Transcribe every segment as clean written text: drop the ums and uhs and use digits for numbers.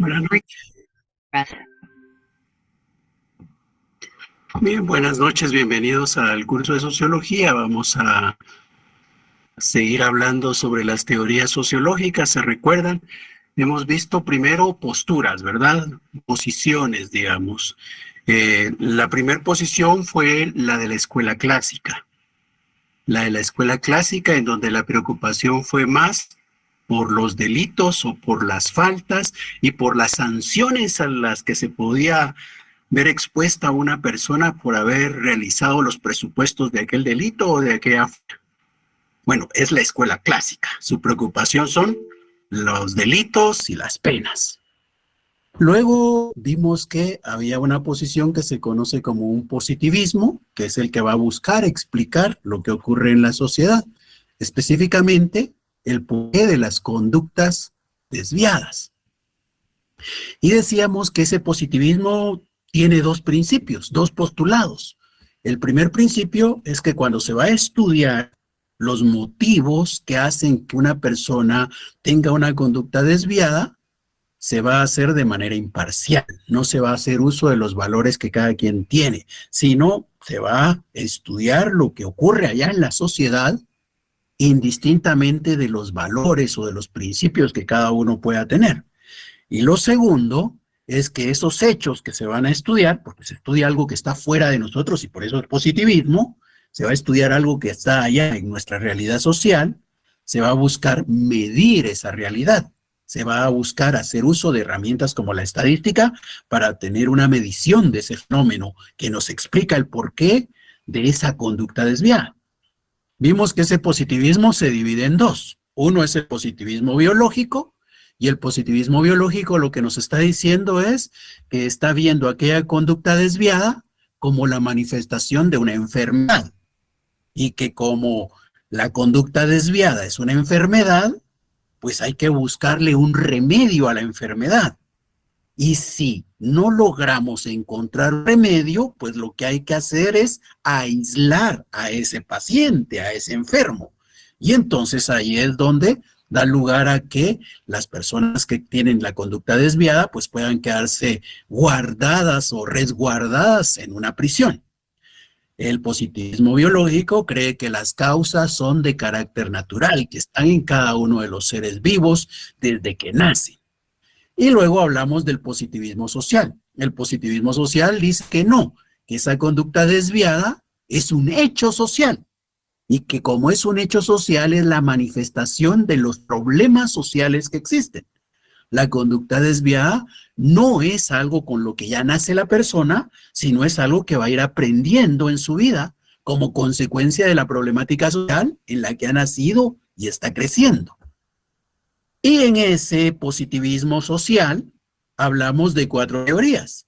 Buenas noches. Bien, buenas noches, bienvenidos al curso de Sociología. Vamos a seguir hablando sobre las teorías sociológicas. ¿Se recuerdan? Hemos visto primero posturas, ¿verdad? Posiciones, digamos. La primera posición fue la de la escuela clásica. La de la escuela clásica, en donde la preocupación fue más por los delitos o por las faltas y por las sanciones a las que se podía ver expuesta a una persona por haber realizado los presupuestos de aquel delito o de aquella... Bueno, es la escuela clásica. Su preocupación son los delitos y las penas. Luego vimos que había una posición que se conoce como un positivismo, que es el que va a buscar explicar lo que ocurre en la sociedad, específicamente el porqué de las conductas desviadas. Y decíamos que ese positivismo tiene dos principios, dos postulados. El primer principio es que cuando se va a estudiar los motivos que hacen que una persona tenga una conducta desviada, se va a hacer de manera imparcial, no se va a hacer uso de los valores que cada quien tiene, sino se va a estudiar lo que ocurre allá en la sociedad indistintamente de los valores o de los principios que cada uno pueda tener. Y lo segundo es que esos hechos que se van a estudiar, porque se estudia algo que está fuera de nosotros y por eso es positivismo, se va a estudiar algo que está allá en nuestra realidad social, se va a buscar medir esa realidad, se va a buscar hacer uso de herramientas como la estadística para tener una medición de ese fenómeno que nos explica el porqué de esa conducta desviada. Vimos que ese positivismo se divide en dos. Uno es el positivismo biológico, y el positivismo biológico lo que nos está diciendo es que está viendo aquella conducta desviada como la manifestación de una enfermedad, y que como la conducta desviada es una enfermedad, pues hay que buscarle un remedio a la enfermedad. Y si no logramos encontrar remedio, pues lo que hay que hacer es aislar a ese paciente, a ese enfermo. Y entonces ahí es donde da lugar a que las personas que tienen la conducta desviada pues puedan quedarse guardadas o resguardadas en una prisión. El positivismo biológico cree que las causas son de carácter natural, que están en cada uno de los seres vivos desde que nacen. Y luego hablamos del positivismo social. El positivismo social dice que no, que esa conducta desviada es un hecho social y que como es un hecho social es la manifestación de los problemas sociales que existen. La conducta desviada no es algo con lo que ya nace la persona, sino es algo que va a ir aprendiendo en su vida como consecuencia de la problemática social en la que ha nacido y está creciendo. Y en ese positivismo social hablamos de cuatro teorías: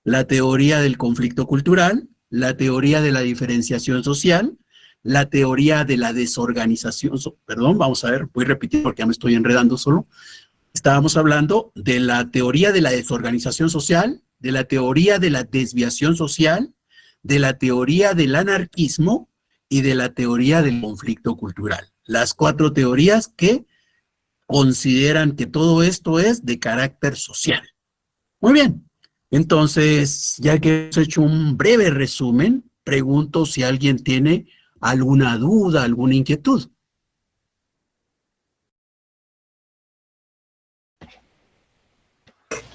la teoría del conflicto cultural, la teoría de la diferenciación social, la teoría de la desorganización, perdón, vamos a ver, voy a repetir porque ya me estoy enredando solo. Estábamos hablando de la teoría de la desorganización social, de la teoría de la desviación social, de la teoría del anarquismo y de la teoría del conflicto cultural. Las cuatro teorías que consideran que todo esto es de carácter social. Muy bien, entonces, ya que hemos hecho un breve resumen, pregunto si alguien tiene alguna duda, alguna inquietud.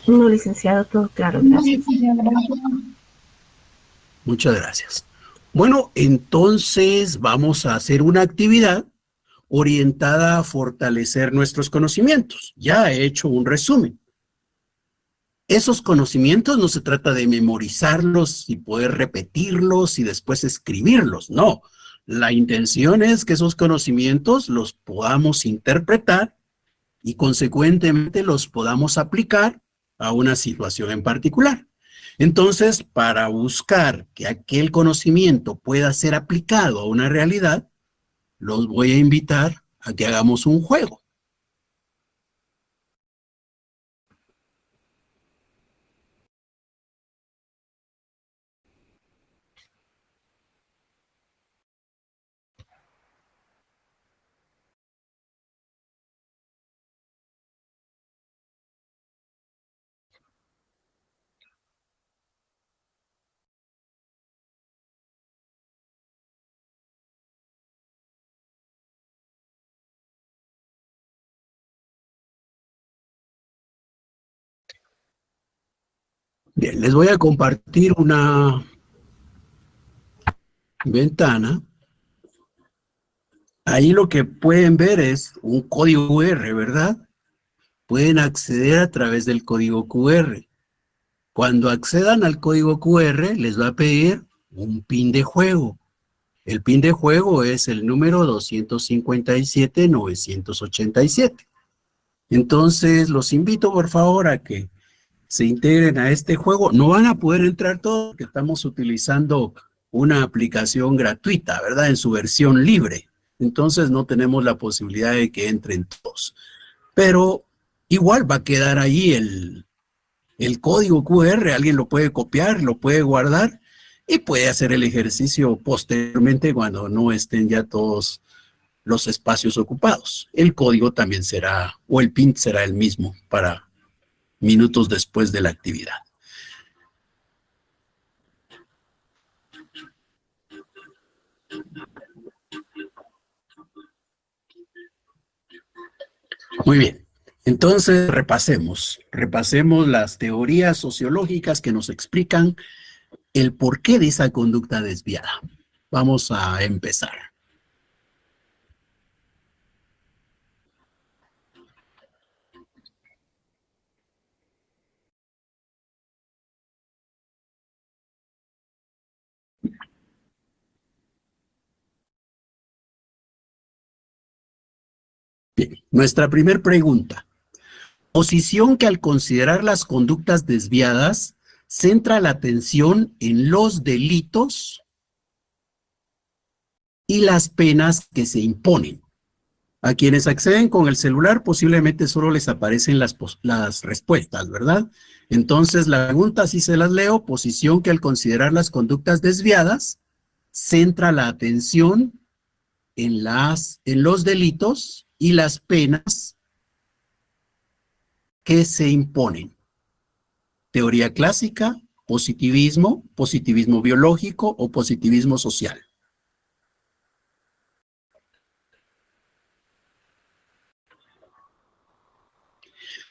No, licenciado, todo claro, gracias. Muchas gracias. Bueno, entonces vamos a hacer una actividad orientada a fortalecer nuestros conocimientos. Ya he hecho un resumen. Esos conocimientos no se trata de memorizarlos y poder repetirlos y después escribirlos, no. La intención es que esos conocimientos los podamos interpretar y consecuentemente los podamos aplicar a una situación en particular. Entonces, para buscar que aquel conocimiento pueda ser aplicado a una realidad, los voy a invitar a que hagamos un juego. Bien, les voy a compartir una ventana. Ahí lo que pueden ver es un código QR, ¿verdad? Pueden acceder a través del código QR. Cuando accedan al código QR, les va a pedir un PIN de juego. El PIN de juego es el número 257-987. Entonces, los invito por favor a que se integren a este juego. No van a poder entrar todos porque estamos utilizando una aplicación gratuita, ¿verdad? En su versión libre. Entonces, no tenemos la posibilidad de que entren todos. Pero igual va a quedar ahí el código QR, alguien lo puede copiar, lo puede guardar y puede hacer el ejercicio posteriormente cuando no estén ya todos los espacios ocupados. El código también será, o el PIN será el mismo para minutos después de la actividad. Muy bien. Entonces, repasemos las teorías sociológicas que nos explican el porqué de esa conducta desviada. Vamos a empezar. Bien, nuestra primera pregunta. Posición que al considerar las conductas desviadas centra la atención en los delitos y las penas que se imponen. A quienes acceden con el celular posiblemente solo les aparecen las respuestas, ¿verdad? Entonces la pregunta, si se las leo, posición que al considerar las conductas desviadas centra la atención en los delitos y las penas que se imponen. Teoría clásica, positivismo, positivismo biológico o positivismo social.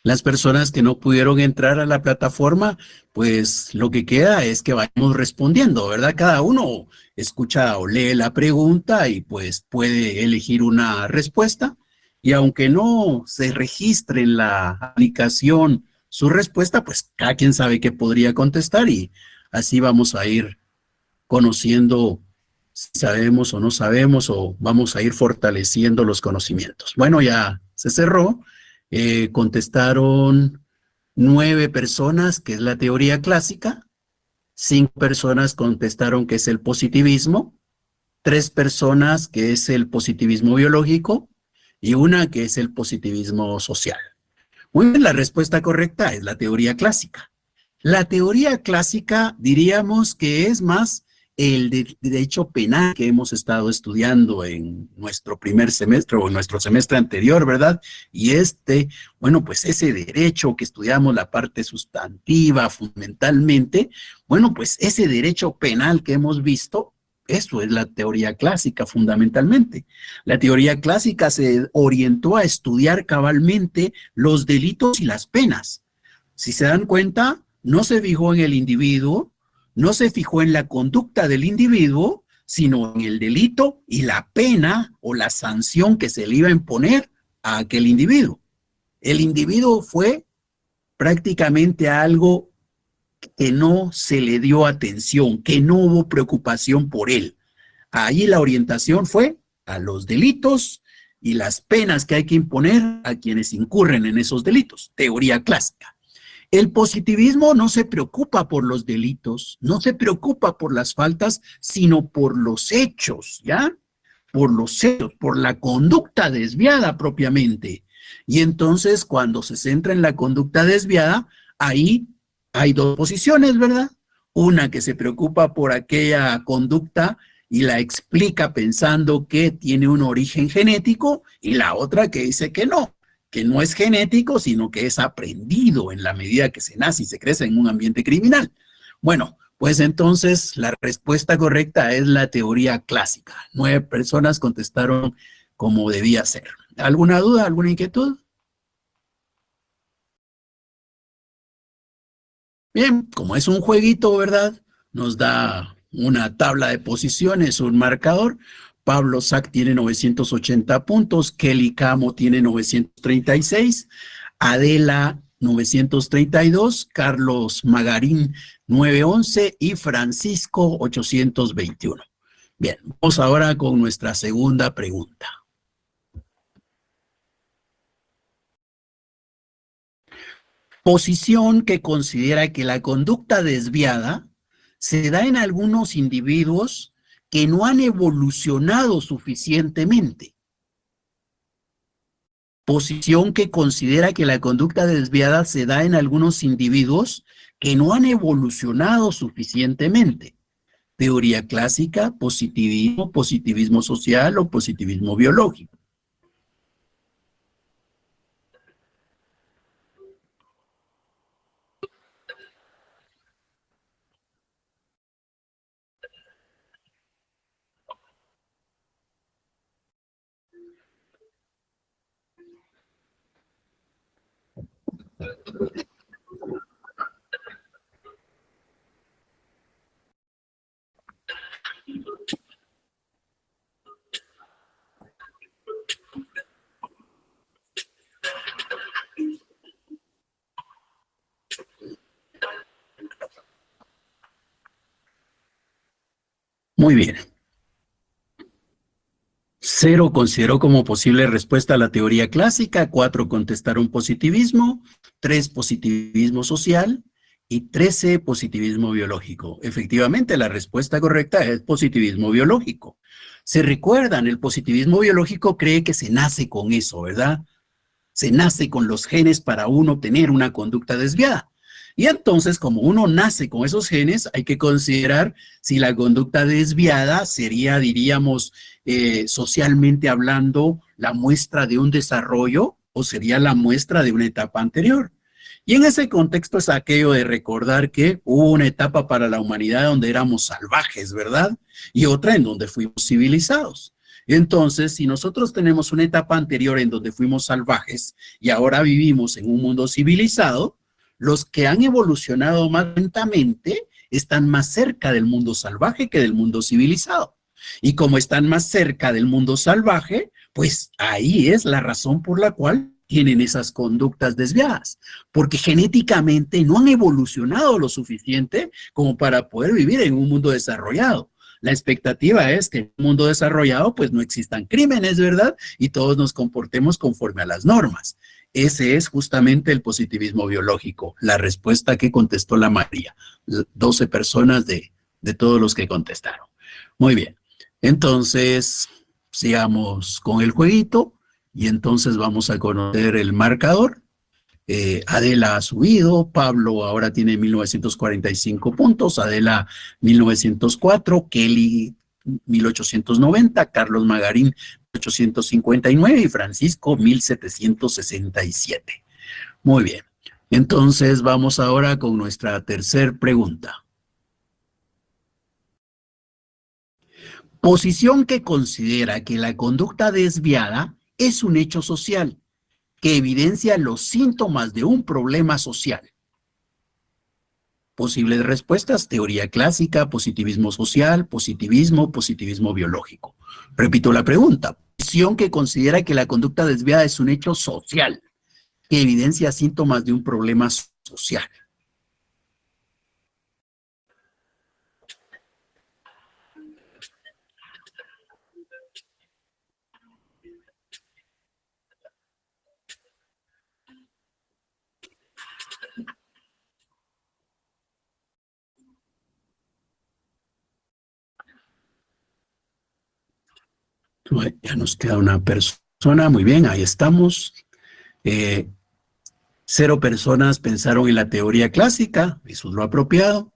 Las personas que no pudieron entrar a la plataforma, pues lo que queda es que vayamos respondiendo, ¿verdad? Cada uno escucha o lee la pregunta y pues puede elegir una respuesta. Y aunque no se registre en la aplicación su respuesta, pues cada quien sabe qué podría contestar y así vamos a ir conociendo si sabemos o no sabemos o vamos a ir fortaleciendo los conocimientos. Bueno, ya se cerró. Contestaron 9 personas, que es la teoría clásica. 5 personas contestaron que es el positivismo. 3 personas que es el positivismo biológico y una que es el positivismo social. Muy bien, la respuesta correcta es la teoría clásica. La teoría clásica diríamos que es más el derecho penal que hemos estado estudiando en nuestro primer semestre o en nuestro semestre anterior, ¿verdad? Y bueno, pues ese derecho que estudiamos, la parte sustantiva fundamentalmente, bueno, pues ese derecho penal que hemos visto, eso es la teoría clásica fundamentalmente. La teoría clásica se orientó a estudiar cabalmente los delitos y las penas. Si se dan cuenta, no se fijó en el individuo, no se fijó en la conducta del individuo, sino en el delito y la pena o la sanción que se le iba a imponer a aquel individuo. El individuo fue prácticamente algo que no se le dio atención, que no hubo preocupación por él. Ahí la orientación fue a los delitos y las penas que hay que imponer a quienes incurren en esos delitos. Teoría clásica. El positivismo no se preocupa por los delitos, no se preocupa por las faltas, sino por los hechos, ¿ya? Por los hechos, por la conducta desviada propiamente. Y entonces, cuando se centra en la conducta desviada, ahí hay dos posiciones, ¿verdad? Una que se preocupa por aquella conducta y la explica pensando que tiene un origen genético, y la otra que dice que no es genético, sino que es aprendido en la medida que se nace y se crece en un ambiente criminal. Bueno, pues entonces la respuesta correcta es la teoría clásica. 9 personas contestaron como debía ser. ¿Alguna duda, alguna inquietud? Bien, como es un jueguito, ¿verdad? Nos da una tabla de posiciones, un marcador. Pablo Sack tiene 980 puntos, Kelly Camo tiene 936, Adela 932, Carlos Magarín 911 y Francisco 821. Bien, vamos ahora con nuestra segunda pregunta. Posición que considera que la conducta desviada se da en algunos individuos que no han evolucionado suficientemente. Posición que considera que la conducta desviada se da en algunos individuos que no han evolucionado suficientemente. Teoría clásica, positivismo, positivismo social o positivismo biológico. Muy bien. 0 consideró como posible respuesta a la teoría clásica, 4 contestaron positivismo, 3 positivismo social y 13 positivismo biológico. Efectivamente, la respuesta correcta es positivismo biológico. Se recuerdan, el positivismo biológico cree que se nace con eso, ¿verdad? Se nace con los genes para uno tener una conducta desviada. Y entonces, como uno nace con esos genes, hay que considerar si la conducta desviada sería, diríamos, socialmente hablando, la muestra de un desarrollo o sería la muestra de una etapa anterior. Y en ese contexto es aquello de recordar que hubo una etapa para la humanidad donde éramos salvajes, ¿verdad? Y otra en donde fuimos civilizados. Entonces, si nosotros tenemos una etapa anterior en donde fuimos salvajes y ahora vivimos en un mundo civilizado, los que han evolucionado más lentamente están más cerca del mundo salvaje que del mundo civilizado. Y como están más cerca del mundo salvaje, pues ahí es la razón por la cual tienen esas conductas desviadas, porque genéticamente no han evolucionado lo suficiente como para poder vivir en un mundo desarrollado. La expectativa es que en un mundo desarrollado pues no existan crímenes, ¿verdad? Y todos nos comportemos conforme a las normas. Ese es justamente el positivismo biológico, la respuesta que contestó la María, 12 personas de todos los que contestaron. Muy bien, entonces sigamos con el jueguito y entonces vamos a conocer el marcador. Adela ha subido, Pablo ahora tiene 1945 puntos, Adela 1904, Kelly 1890, Carlos Magarín 859 y Francisco 1767. Muy bien, entonces vamos ahora con nuestra tercera pregunta. Posición que considera que la conducta desviada es un hecho social que evidencia los síntomas de un problema social. Posibles respuestas: teoría clásica, positivismo social, positivismo, positivismo biológico. Repito la pregunta. Posición que considera que la conducta desviada es un hecho social que evidencia síntomas de un problema social. Ya nos queda una persona. Muy bien, ahí estamos. 0 personas pensaron en la teoría clásica, eso es lo apropiado.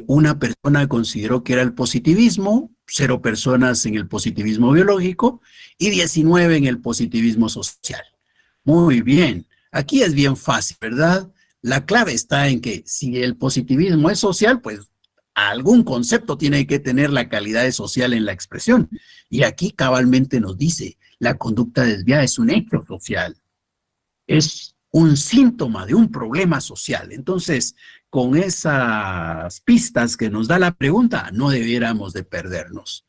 Una persona consideró que era el positivismo, 0 personas en el positivismo biológico y 19 en el positivismo social. Muy bien, aquí es bien fácil, ¿verdad? La clave está en que si el positivismo es social, pues algún concepto tiene que tener la calidad de social en la expresión. Y aquí cabalmente nos dice, la conducta desviada es un hecho social. Es un síntoma de un problema social. Entonces, con esas pistas que nos da la pregunta, no debiéramos de perdernos.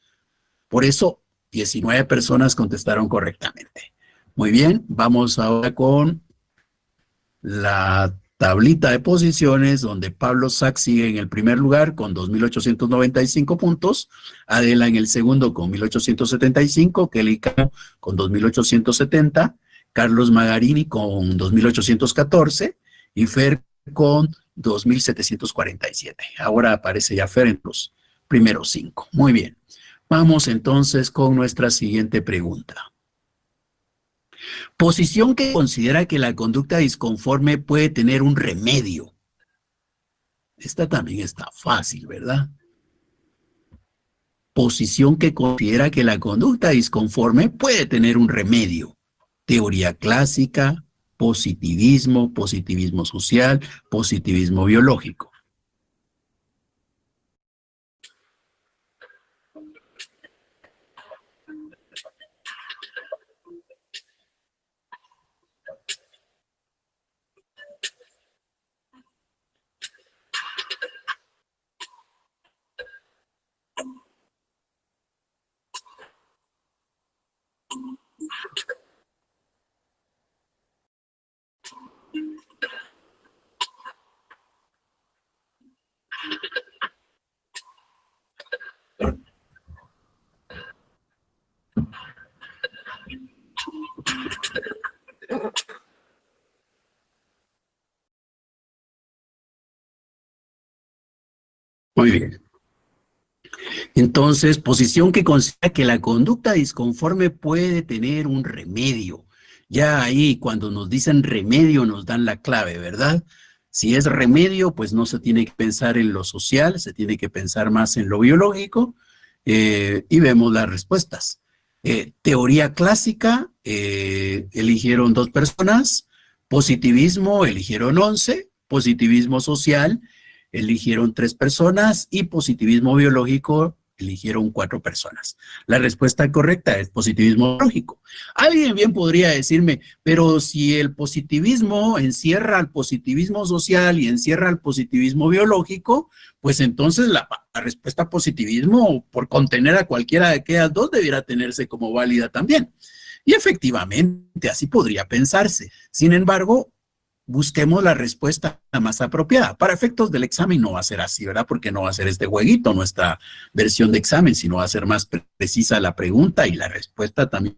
Por eso, 19 personas contestaron correctamente. Muy bien, vamos ahora con la tablita de posiciones, donde Pablo Sack sigue en el primer lugar con 2.895 puntos, Adela en el segundo con 1.875, Kelly Camo con 2.870, Carlos Magarini con 2.814 y Fer con 2.747. Ahora aparece ya Fer en los primeros 5. Muy bien. Vamos entonces con nuestra siguiente pregunta. Posición que considera que la conducta disconforme puede tener un remedio. Esta también está fácil, ¿verdad? Posición que considera que la conducta disconforme puede tener un remedio. Teoría clásica, positivismo, positivismo social, positivismo biológico. Muy bien. Entonces, posición que considera que la conducta disconforme puede tener un remedio. Ya ahí, cuando nos dicen remedio, nos dan la clave, ¿verdad? Si es remedio, pues no se tiene que pensar en lo social, se tiene que pensar más en lo biológico, y vemos las respuestas. Teoría clásica, eligieron 2 personas, positivismo, eligieron 11, positivismo social, eligieron 3 personas y positivismo biológico eligieron 4 personas. La respuesta correcta es positivismo biológico. Alguien bien podría decirme, pero si el positivismo encierra al positivismo social y encierra al positivismo biológico, pues entonces la respuesta positivismo, por contener a cualquiera de aquellas dos, debiera tenerse como válida también. Y efectivamente, así podría pensarse. Sin embargo, busquemos la respuesta más apropiada. Para efectos del examen no va a ser así, ¿verdad? Porque no va a ser este jueguito, nuestra versión de examen, sino va a ser más precisa la pregunta y la respuesta también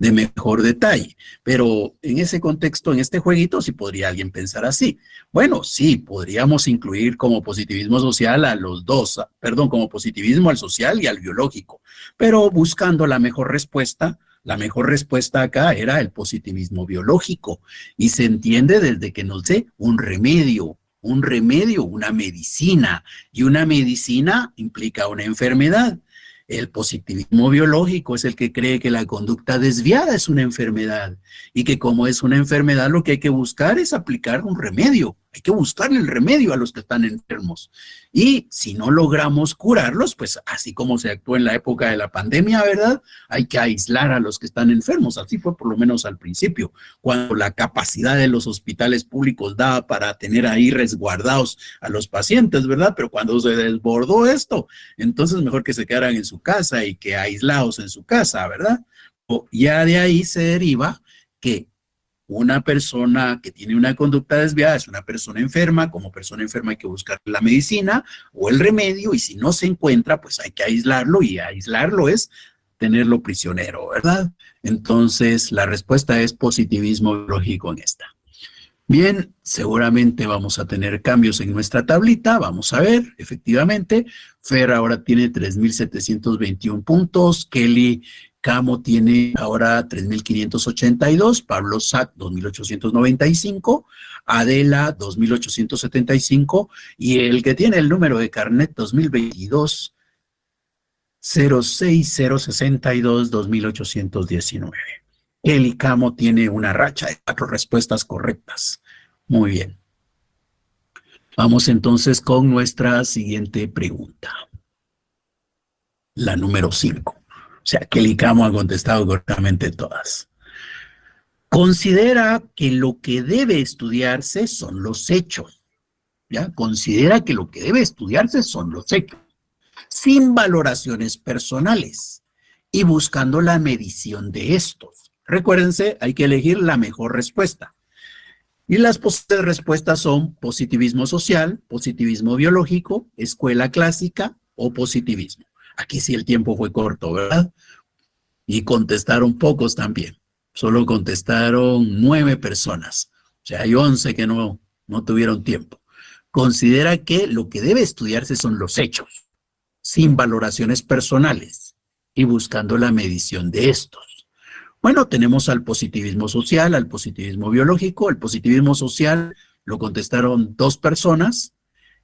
de mejor detalle. Pero en ese contexto, en este jueguito, sí podría alguien pensar así. Bueno, sí, podríamos incluir como positivismo social a los dos, perdón, como positivismo al social y al biológico, pero buscando la mejor respuesta. La mejor respuesta acá era el positivismo biológico y se entiende desde que nos dé un remedio, una medicina, y una medicina implica una enfermedad. El positivismo biológico es el que cree que la conducta desviada es una enfermedad y que como es una enfermedad lo que hay que buscar es aplicar un remedio. Hay que buscar el remedio a los que están enfermos. Y si no logramos curarlos, pues así como se actuó en la época de la pandemia, ¿verdad? Hay que aislar a los que están enfermos. Así fue por lo menos al principio, cuando la capacidad de los hospitales públicos daba para tener ahí resguardados a los pacientes, ¿verdad? Pero cuando se desbordó esto, entonces mejor que se quedaran en su casa y que aislados en su casa, ¿verdad? Ya de ahí se deriva que una persona que tiene una conducta desviada es una persona enferma. Como persona enferma hay que buscar la medicina o el remedio, y si no se encuentra, pues hay que aislarlo, y aislarlo es tenerlo prisionero, ¿verdad? Entonces, la respuesta es positivismo biológico en esta. Bien, seguramente vamos a tener cambios en nuestra tablita. Vamos a ver, efectivamente, Fer ahora tiene 3.721 puntos, Kelly Camo tiene ahora 3.582, Pablo Sack 2.895, Adela 2.875 y el que tiene el número de carnet 2022 06062 2.819. Kelly Camo tiene una racha de 4 respuestas correctas. Muy bien. Vamos entonces con nuestra siguiente pregunta. La número 5. O sea, Kelly Camo ha contestado correctamente todas. Considera que lo que debe estudiarse son los hechos. ¿ya? Considera que lo que debe estudiarse son los hechos, sin valoraciones personales y buscando la medición de estos. Recuérdense, hay que elegir la mejor respuesta. Y las posibles respuestas son positivismo social, positivismo biológico, escuela clásica o positivismo. Aquí sí el tiempo fue corto, ¿verdad? Y contestaron pocos también. Solo contestaron 9 personas. O sea, hay 11 que no tuvieron tiempo. Considera que lo que debe estudiarse son los hechos, sin valoraciones personales y buscando la medición de estos. Bueno, tenemos al positivismo social, al positivismo biológico. El positivismo social lo contestaron 2 personas,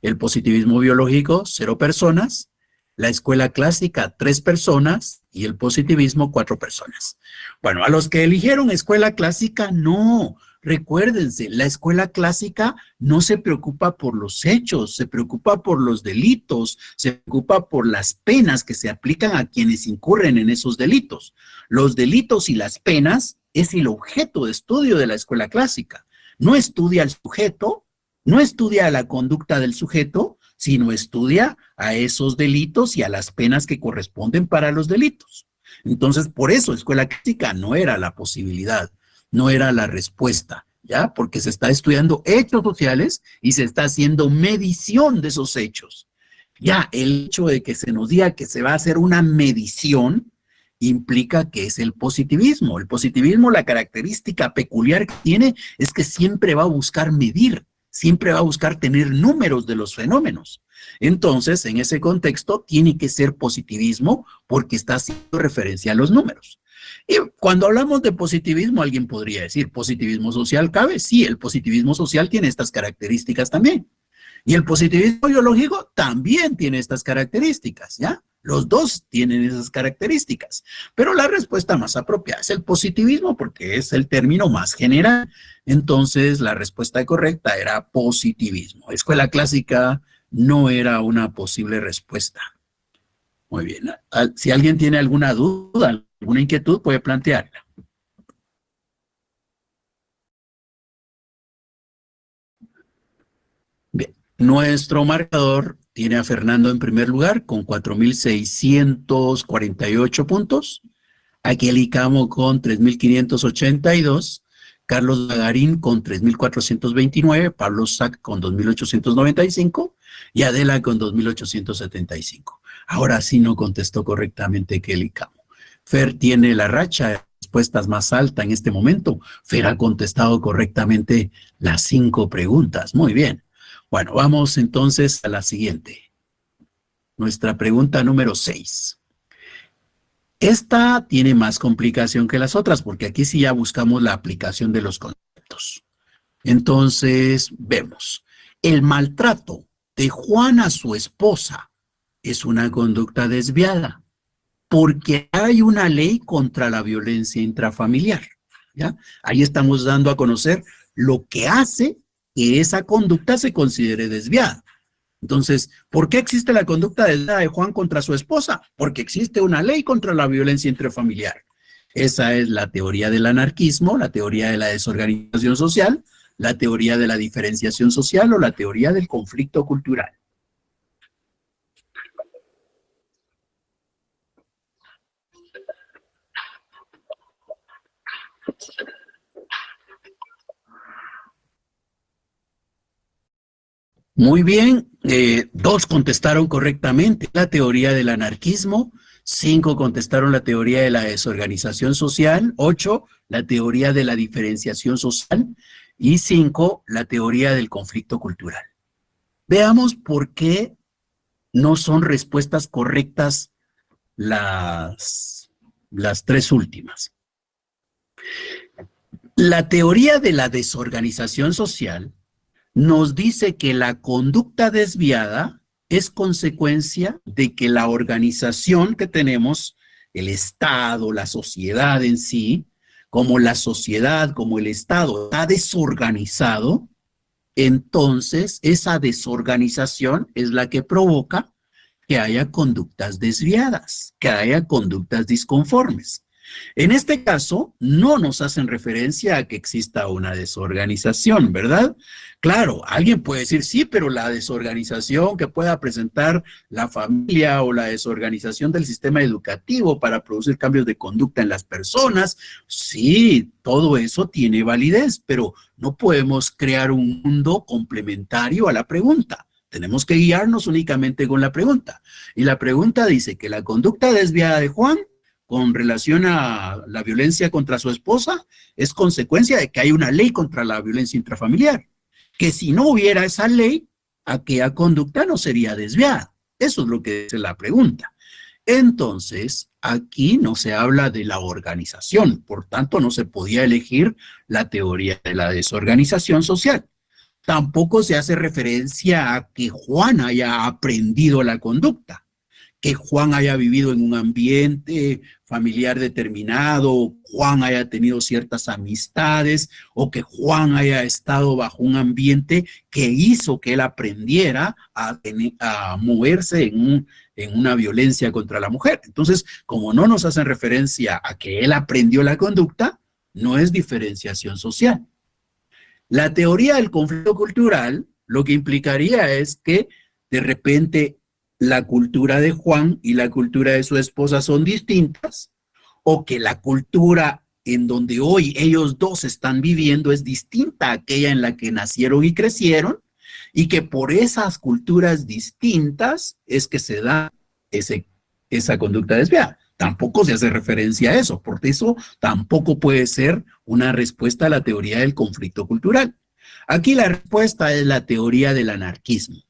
el positivismo biológico 0 personas, la escuela clásica 3 personas y el positivismo 4 personas. Bueno, a los que eligieron escuela clásica, no. Recuérdense, la escuela clásica no se preocupa por los hechos, se preocupa por los delitos, se preocupa por las penas que se aplican a quienes incurren en esos delitos. Los delitos y las penas es el objeto de estudio de la escuela clásica. No estudia al sujeto, no estudia la conducta del sujeto, sino estudia a esos delitos y a las penas que corresponden para los delitos. Entonces, por eso escuela clásica no era la posibilidad, no era la respuesta, ¿ya? Porque se está estudiando hechos sociales y se está haciendo medición de esos hechos. Ya, el hecho de que se nos diga que se va a hacer una medición implica que es el positivismo. El positivismo, la característica peculiar que tiene es que siempre va a buscar medir, siempre va a buscar tener números de los fenómenos. Entonces, en ese contexto, tiene que ser positivismo porque está haciendo referencia a los números. Y cuando hablamos de positivismo, alguien podría decir, ¿positivismo social cabe? Sí, el positivismo social tiene estas características también. Y el positivismo biológico también tiene estas características, ¿ya? Los dos tienen esas características. Pero la respuesta más apropiada es el positivismo porque es el término más general. Entonces, la respuesta correcta era positivismo. Escuela clásica no era una posible respuesta. Muy bien. Si alguien tiene alguna duda, alguna inquietud, puede plantearla. Bien. Nuestro marcador tiene a Fernando en primer lugar con 4,648 puntos. A Kelly Camo con 3,582. Carlos Magarín con 3,429. Pablo Sac con 2,895. Y Adela con 2,875. Ahora sí no contestó correctamente Kelly Camo. Fer tiene la racha de respuestas más alta en este momento. Fer ha contestado correctamente las 5 preguntas. Muy bien. Bueno, vamos entonces a la siguiente. Nuestra pregunta número 6. Esta tiene más complicación que las otras porque aquí sí ya buscamos la aplicación de los conceptos. Entonces, vemos. El maltrato de Juan a su esposa es una conducta desviada porque hay una ley contra la violencia intrafamiliar, ¿ya? Ahí estamos dando a conocer lo que hace que esa conducta se considere desviada. Entonces, ¿por qué existe la conducta desviada de Juan contra su esposa? Porque existe una ley contra la violencia intrafamiliar. Esa es la teoría del anarquismo, la teoría de la desorganización social, la teoría de la diferenciación social o la teoría del conflicto cultural. Muy bien, 2 contestaron correctamente la teoría del anarquismo, 5 contestaron la teoría de la desorganización social, 8 la teoría de la diferenciación social y 5 la teoría del conflicto cultural. Veamos por qué no son respuestas correctas las 3 últimas. La teoría de la desorganización social nos dice que la conducta desviada es consecuencia de que la organización que tenemos, el Estado, la sociedad en sí, como la sociedad, como el Estado está desorganizado, entonces esa desorganización es la que provoca que haya conductas desviadas, que haya conductas disconformes. En este caso, no nos hacen referencia a que exista una desorganización, ¿verdad? Claro, alguien puede decir, sí, pero la desorganización que pueda presentar la familia o la desorganización del sistema educativo para producir cambios de conducta en las personas, sí, todo eso tiene validez, pero no podemos crear un mundo complementario a la pregunta. Tenemos que guiarnos únicamente con la pregunta. Y la pregunta dice que la conducta desviada de Juan con relación a la violencia contra su esposa es consecuencia de que hay una ley contra la violencia intrafamiliar, que si no hubiera esa ley, aquella conducta no sería desviada. Eso es lo que dice la pregunta. Entonces, aquí no se habla de la organización, por tanto no se podía elegir la teoría de la desorganización social. Tampoco se hace referencia a que Juan haya aprendido la conducta, que Juan haya vivido en un ambiente familiar determinado, Juan haya tenido ciertas amistades o que Juan haya estado bajo un ambiente que hizo que él aprendiera a moverse en una violencia contra la mujer. Entonces, como no nos hacen referencia a que él aprendió la conducta, no es diferenciación social. La teoría del conflicto cultural lo que implicaría es que de repente la cultura de Juan y la cultura de su esposa son distintas, o que la cultura en donde hoy ellos dos están viviendo es distinta a aquella en la que nacieron y crecieron, y que por esas culturas distintas es que se da esa conducta desviada. Tampoco se hace referencia a eso, por eso tampoco puede ser una respuesta a la teoría del conflicto cultural. Aquí la respuesta es la teoría del anarquismo.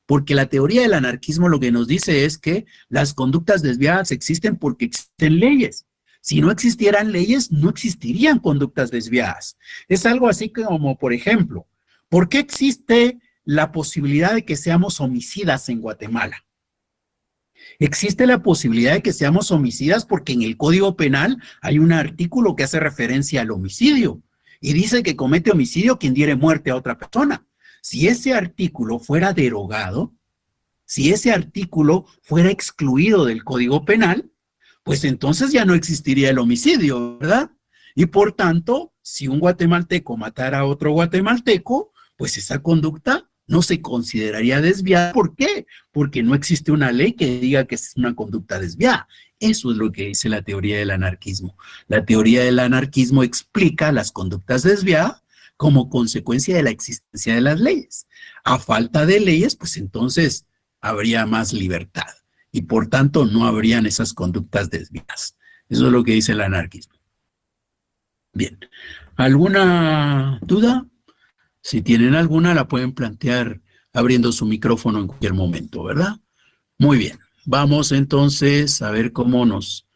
Porque la teoría del anarquismo lo que nos dice es que las conductas desviadas existen porque existen leyes. Si no existieran leyes, no existirían conductas desviadas. Es algo así como, por ejemplo, ¿por qué existe la posibilidad de que seamos homicidas en Guatemala? Existe la posibilidad de que seamos homicidas porque en el Código Penal hay un artículo que hace referencia al homicidio y dice que comete homicidio quien diere muerte a otra persona. Si ese artículo fuera derogado, si ese artículo fuera excluido del Código Penal, pues entonces ya no existiría el homicidio, ¿verdad? Y por tanto, si un guatemalteco matara a otro guatemalteco, pues esa conducta no se consideraría desviada. ¿Por qué? Porque no existe una ley que diga que es una conducta desviada. Eso es lo que dice la teoría del anarquismo. La teoría del anarquismo explica las conductas desviadas como consecuencia de la existencia de las leyes. A falta de leyes, pues entonces habría más libertad y por tanto no habrían esas conductas desviadas. Eso es lo que dice el anarquismo. Bien, ¿alguna duda? Si tienen alguna, la pueden plantear abriendo su micrófono en cualquier momento, ¿verdad? Muy bien, vamos entonces a ver cómo nos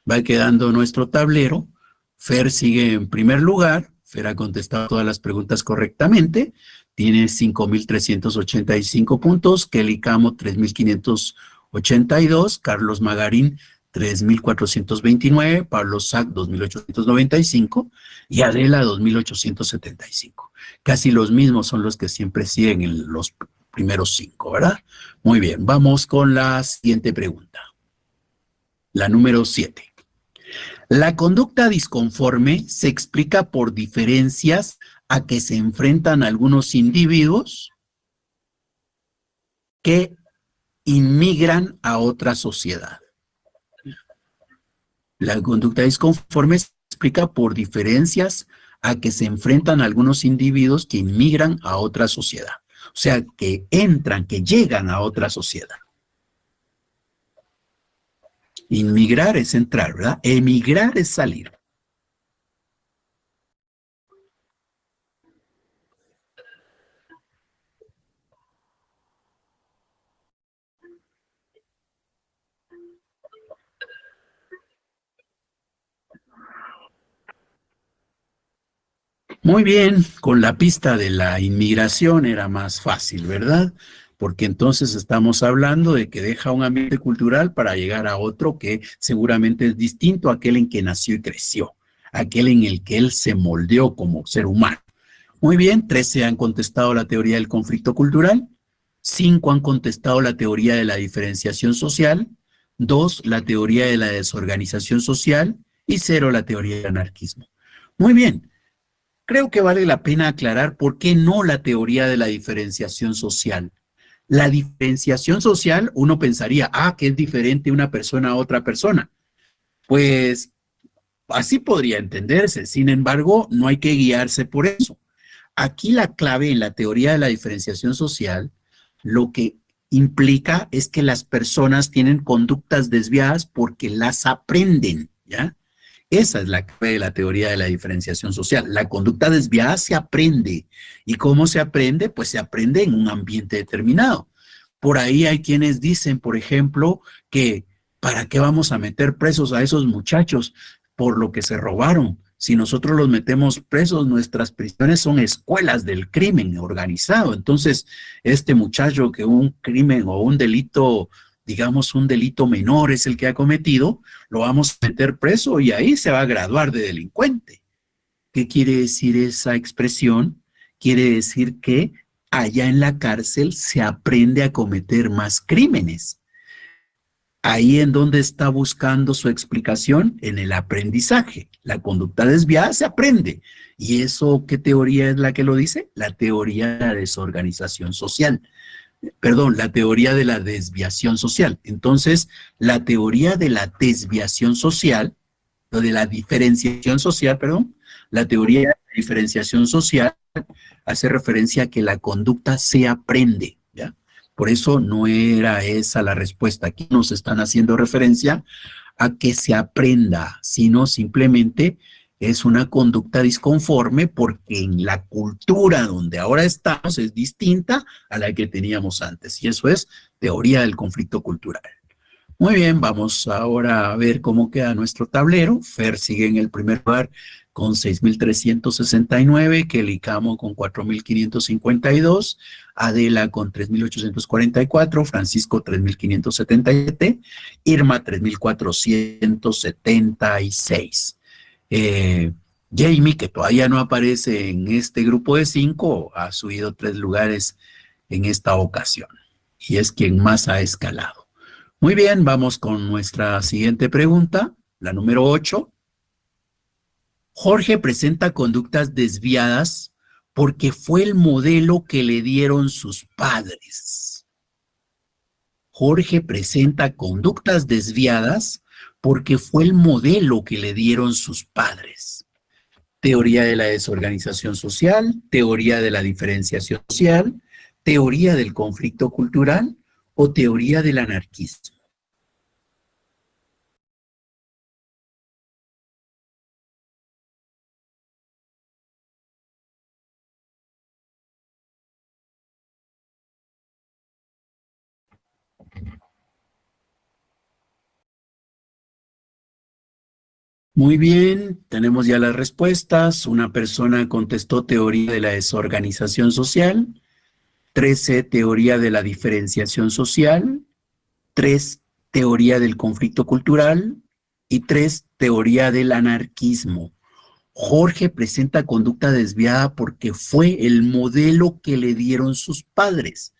va quedando nuestro tablero. Fer sigue en primer lugar. Fer ha contestado todas las preguntas correctamente, tiene 5,385 puntos, Kelly Camo 3,582, Carlos Magarín 3,429, Pablo Sack 2,895 y Adela 2,875. Casi los mismos son los que siempre siguen en los primeros 5, ¿verdad? Muy bien, vamos con la siguiente pregunta. La número 7. La conducta disconforme se explica por diferencias a que se enfrentan algunos individuos que inmigran a otra sociedad. La conducta disconforme se explica por diferencias a que se enfrentan algunos individuos que inmigran a otra sociedad. O sea, que entran, que llegan a otra sociedad. Inmigrar es entrar, ¿verdad? Emigrar es salir. Muy bien, con la pista de la inmigración era más fácil, ¿verdad? Porque entonces estamos hablando de que deja un ambiente cultural para llegar a otro que seguramente es distinto a aquel en que nació y creció, aquel en el que él se moldeó como ser humano. Muy bien, 13 han contestado la teoría del conflicto cultural, 5 han contestado la teoría de la diferenciación social, 2 la teoría de la desorganización social y 0 la teoría del anarquismo. Muy bien, creo que vale la pena aclarar por qué no la teoría de la diferenciación social. La diferenciación social, uno pensaría, que es diferente una persona a otra persona. Pues así podría entenderse. Sin embargo, no hay que guiarse por eso. Aquí la clave en la teoría de la diferenciación social, lo que implica es que las personas tienen conductas desviadas porque las aprenden, ¿ya? Esa es la clave de la teoría de la diferenciación social. La conducta desviada se aprende. ¿Y cómo se aprende? Pues se aprende en un ambiente determinado. Por ahí hay quienes dicen, por ejemplo, que ¿para qué vamos a meter presos a esos muchachos por lo que se robaron? Si nosotros los metemos presos, nuestras prisiones son escuelas del crimen organizado. Entonces, este muchacho que un crimen o un delito, digamos un delito menor es el que ha cometido, lo vamos a meter preso y ahí se va a graduar de delincuente. ¿Qué quiere decir esa expresión? Quiere decir que allá en la cárcel se aprende a cometer más crímenes. Ahí en donde está buscando su explicación, en el aprendizaje. La conducta desviada se aprende. ¿Y eso qué teoría es la que lo dice? La teoría de la desorganización social. Perdón, la teoría de la desviación social. Entonces, la teoría de la desviación social, o de la diferenciación social, perdón, la teoría de la diferenciación social hace referencia a que la conducta se aprende, ¿ya? Por eso no era esa la respuesta. Aquí nos están haciendo referencia a que se aprenda, sino simplemente es una conducta disconforme porque en la cultura donde ahora estamos es distinta a la que teníamos antes. Y eso es teoría del conflicto cultural. Muy bien, vamos ahora a ver cómo queda nuestro tablero. Fer sigue en el primer lugar con 6.369, Kelly Camo con 4.552, Adela con 3.844, Francisco 3.577, Irma 3.476. Jamie, que todavía no aparece en este grupo de 5, ha subido 3 lugares en esta ocasión y es quien más ha escalado. Muy bien, vamos con nuestra siguiente pregunta, la número 8. Jorge presenta conductas desviadas porque fue el modelo que le dieron sus padres. Jorge presenta conductas desviadas porque fue el modelo que le dieron sus padres. Teoría de la desorganización social, teoría de la diferenciación social, teoría del conflicto cultural o teoría del anarquismo. Muy bien, tenemos ya las respuestas. Una persona contestó teoría de la desorganización social, 13 teoría de la diferenciación social, 3 teoría del conflicto cultural y 3 teoría del anarquismo. Jorge presenta conducta desviada porque fue el modelo que le dieron sus padres.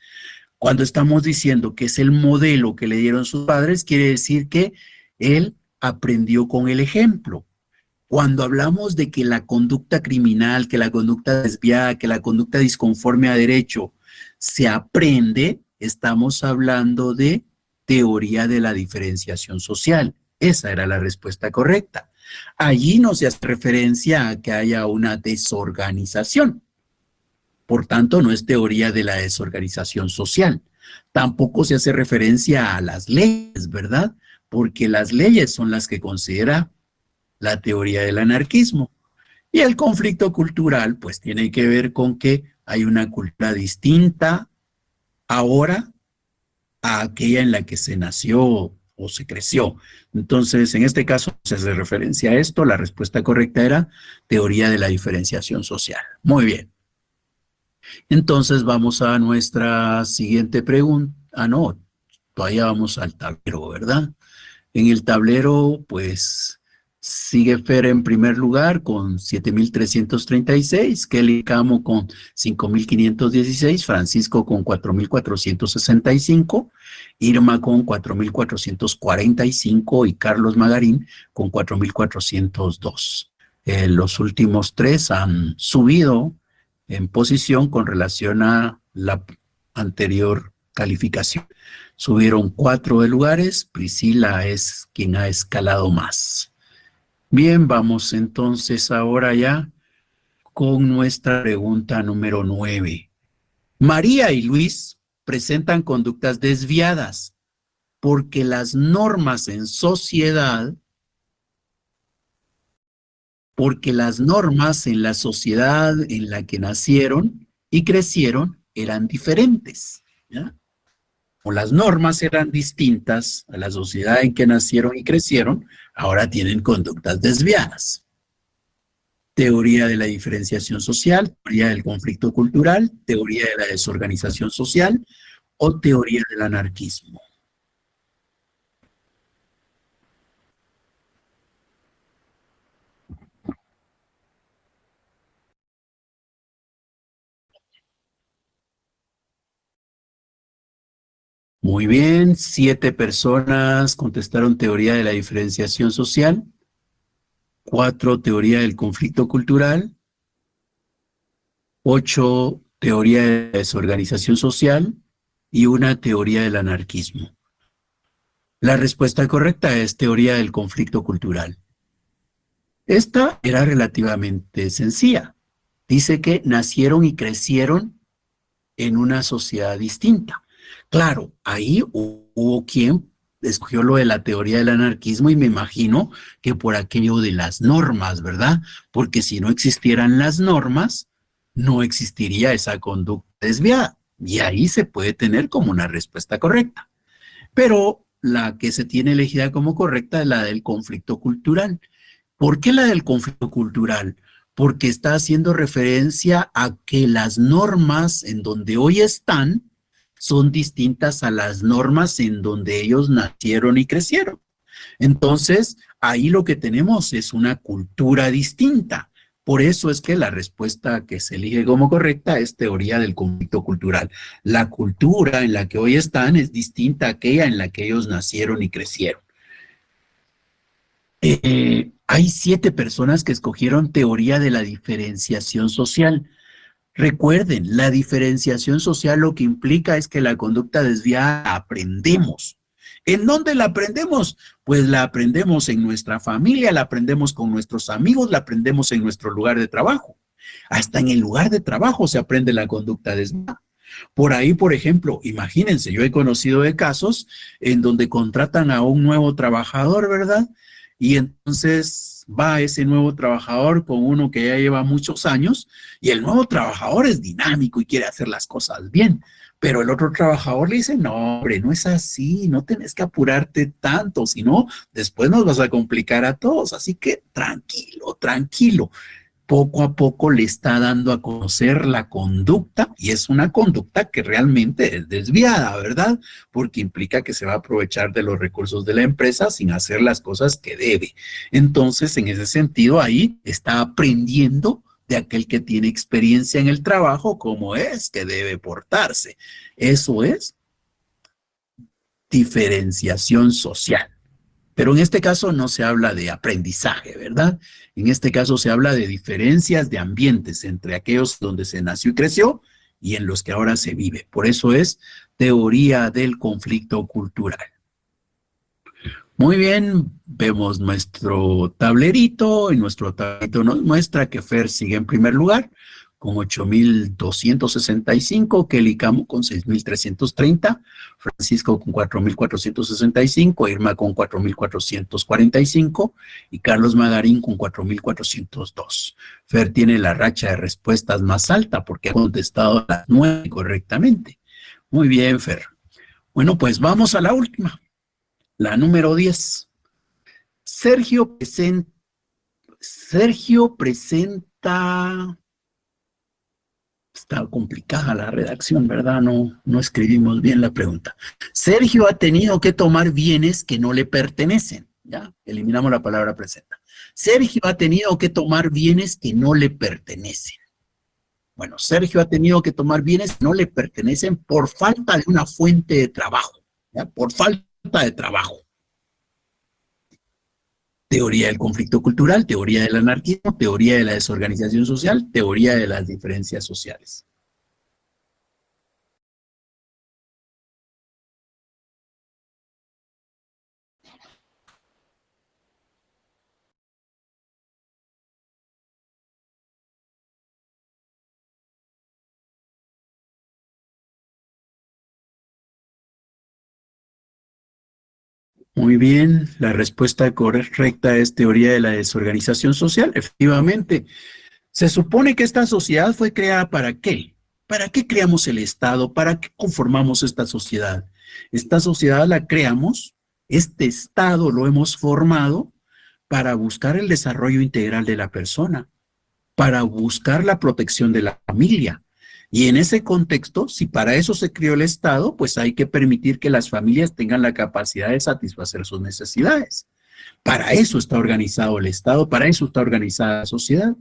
Cuando estamos diciendo que es el modelo que le dieron sus padres, quiere decir que él aprendió con el ejemplo. Cuando hablamos de que la conducta criminal, que la conducta desviada, que la conducta disconforme a derecho se aprende, estamos hablando de teoría de la diferenciación social. Esa era la respuesta correcta. Allí no se hace referencia a que haya una desorganización. Por tanto, no es teoría de la desorganización social. Tampoco se hace referencia a las leyes, ¿verdad? Porque las leyes son las que considera la teoría del anarquismo. Y el conflicto cultural, pues tiene que ver con que hay una cultura distinta ahora a aquella en la que se nació o se creció. Entonces, en este caso, se hace referencia a esto. La respuesta correcta era teoría de la diferenciación social. Muy bien. Entonces, vamos a nuestra siguiente pregunta. No, todavía vamos al tablero, ¿verdad? En el tablero, pues, Sigue Fer en primer lugar con 7,336, Kelly Camo con 5,516, Francisco con 4,465, Irma con 4,445 y Carlos Magarín con 4,402. Los últimos tres han subido en posición con relación a la anterior calificación. Subieron 4 de lugares, Priscila es quien ha escalado más. Bien, vamos entonces ahora ya con nuestra pregunta número 9. María y Luis presentan conductas desviadas porque las normas en sociedad, porque las normas en la sociedad en la que nacieron y crecieron eran diferentes, ¿ya? O las normas eran distintas a la sociedad en que nacieron y crecieron, ahora tienen conductas desviadas. Teoría de la diferenciación social, teoría del conflicto cultural, teoría de la desorganización social o teoría del anarquismo. Muy bien, 7 personas contestaron teoría de la diferenciación social, 4 teoría del conflicto cultural, 8 teoría de la desorganización social y 1 teoría del anarquismo. La respuesta correcta es teoría del conflicto cultural. Esta era relativamente sencilla. Dice que nacieron y crecieron en una sociedad distinta. Claro, ahí hubo quien escogió lo de la teoría del anarquismo y me imagino que por aquello de las normas, ¿verdad? Porque si no existieran las normas, no existiría esa conducta desviada. Y ahí se puede tener como una respuesta correcta. Pero la que se tiene elegida como correcta es la del conflicto cultural. ¿Por qué la del conflicto cultural? Porque está haciendo referencia a que las normas en donde hoy están son distintas a las normas en donde ellos nacieron y crecieron. Entonces, ahí lo que tenemos es una cultura distinta. Por eso es que la respuesta que se elige como correcta es teoría del conflicto cultural. La cultura en la que hoy están es distinta a aquella en la que ellos nacieron y crecieron. Hay 7 personas que escogieron teoría de la diferenciación social. Recuerden, la diferenciación social lo que implica es que la conducta desviada la aprendemos. ¿En dónde la aprendemos? Pues la aprendemos en nuestra familia, la aprendemos con nuestros amigos, la aprendemos en nuestro lugar de trabajo. Hasta en el lugar de trabajo se aprende la conducta desviada. Por ahí, por ejemplo, imagínense, yo he conocido de casos en donde contratan a un nuevo trabajador, ¿verdad? Y entonces va ese nuevo trabajador con uno que ya lleva muchos años y el nuevo trabajador es dinámico y quiere hacer las cosas bien. Pero el otro trabajador le dice, no, hombre, no es así, no tenés que apurarte tanto, si no, después nos vas a complicar a todos. Así que tranquilo, tranquilo. Poco a poco le está dando a conocer la conducta y es una conducta que realmente es desviada, ¿verdad? Porque implica que se va a aprovechar de los recursos de la empresa sin hacer las cosas que debe. Entonces, en ese sentido, ahí está aprendiendo de aquel que tiene experiencia en el trabajo cómo es que debe portarse. Eso es diferenciación social. Pero en este caso no se habla de aprendizaje, ¿verdad? En este caso se habla de diferencias de ambientes entre aquellos donde se nació y creció y en los que ahora se vive. Por eso es teoría del conflicto cultural. Muy bien, vemos nuestro tablerito y nuestro tablerito nos muestra que Fer sigue en primer lugar con 8,265, Kelly Camo con 6,330, Francisco con 4,465, Irma con 4,445 y Carlos Magarín con 4,402. Fer tiene la racha de respuestas más alta porque ha contestado las 9 correctamente. Muy bien, Fer. Bueno, pues vamos a la última, la número 10. Sergio presenta... Está complicada la redacción, ¿verdad? No escribimos bien la pregunta. Sergio ha tenido que tomar bienes que no le pertenecen. ¿Ya? Eliminamos la palabra presenta. Sergio ha tenido que tomar bienes que no le pertenecen. Bueno, Sergio ha tenido que tomar bienes que no le pertenecen por falta de una fuente de trabajo, ¿ya? Por falta de trabajo. Teoría del conflicto cultural, teoría del anarquismo, teoría de la desorganización social, teoría de las diferencias sociales. Muy bien, la respuesta correcta es teoría de la desorganización social. Efectivamente, se supone que esta sociedad fue creada ¿para qué? ¿Para qué creamos el Estado? ¿Para qué conformamos esta sociedad? Esta sociedad la creamos, este Estado lo hemos formado para buscar el desarrollo integral de la persona, para buscar la protección de la familia. Y en ese contexto, si para eso se creó el Estado, pues hay que permitir que las familias tengan la capacidad de satisfacer sus necesidades. Para eso está organizado el Estado, para eso está organizada la sociedad.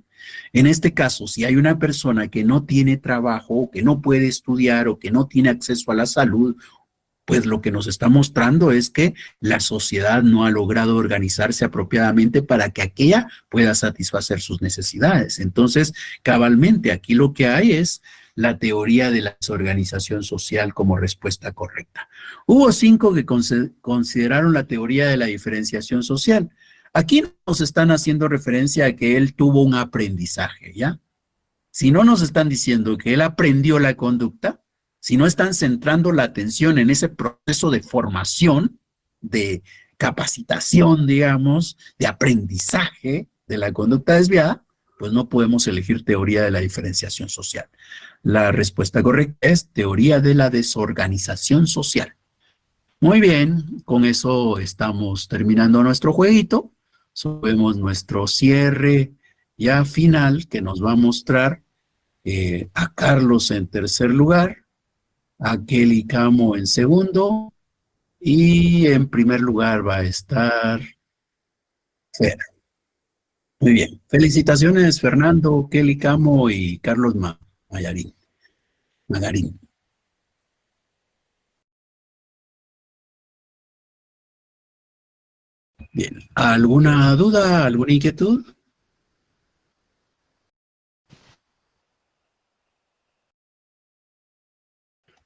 En este caso, si hay una persona que no tiene trabajo, o que no puede estudiar, o que no tiene acceso a la salud, pues lo que nos está mostrando es que la sociedad no ha logrado organizarse apropiadamente para que aquella pueda satisfacer sus necesidades. Entonces, cabalmente, aquí lo que hay es la teoría de la desorganización social como respuesta correcta. Hubo 5 que consideraron la teoría de la diferenciación social. Aquí nos están haciendo referencia a que él tuvo un aprendizaje, ¿ya? Si no nos están diciendo que él aprendió la conducta, si no están centrando la atención en ese proceso de formación, de capacitación, digamos, de aprendizaje de la conducta desviada, pues no podemos elegir teoría de la diferenciación social. La respuesta correcta es teoría de la desorganización social. Muy bien, con eso estamos terminando nuestro jueguito. Vemos nuestro cierre ya final que nos va a mostrar a Carlos en tercer lugar, a Kelly Camo en segundo y en primer lugar va a estar Fer. Muy bien. Felicitaciones, Fernando, Kelly Camo y Carlos Magarín. Bien. ¿Alguna duda, alguna inquietud?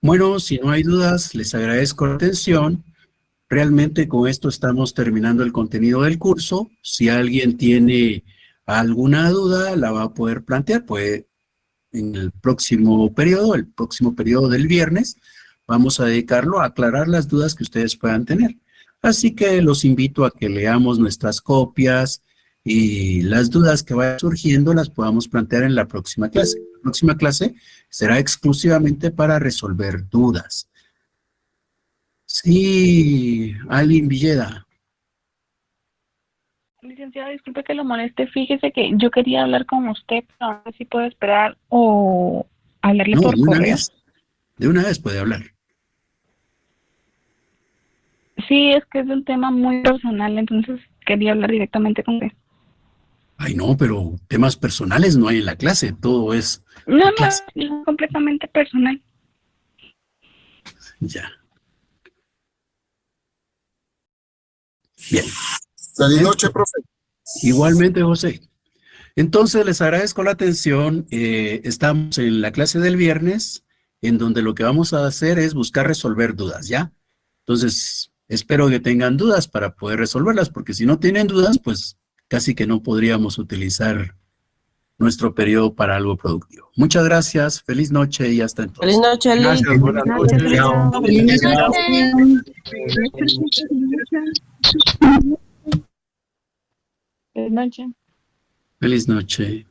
Bueno, si no hay dudas, les agradezco la atención. Realmente con esto estamos terminando el contenido del curso. Si alguien tiene alguna duda, la va a poder plantear, pues en el próximo periodo del viernes, vamos a dedicarlo a aclarar las dudas que ustedes puedan tener. Así que los invito a que leamos nuestras copias y las dudas que vayan surgiendo las podamos plantear en la próxima clase. La próxima clase será exclusivamente para resolver dudas. Sí, Alin Villeda. Licenciado, disculpe que lo moleste. Fíjese que yo quería hablar con usted, pero no sé si puedo esperar o hablarle por correo. De una vez puede hablar. Sí, es que es un tema muy personal, entonces quería hablar directamente con usted. Ay, no, pero temas personales no hay en la clase, todo es... No, es completamente personal. Ya. Bien. Feliz noche, profe. Igualmente, José. Entonces, les agradezco la atención. Estamos en la clase del viernes, en donde lo que vamos a hacer es buscar resolver dudas, ¿ya? Entonces, espero que tengan dudas para poder resolverlas, porque si no tienen dudas, pues casi que no podríamos utilizar nuestro periodo para algo productivo. Muchas gracias, feliz noche y hasta entonces. Feliz noche, Eli. Gracias, buenas noches. Buenas noches. Feliz noche.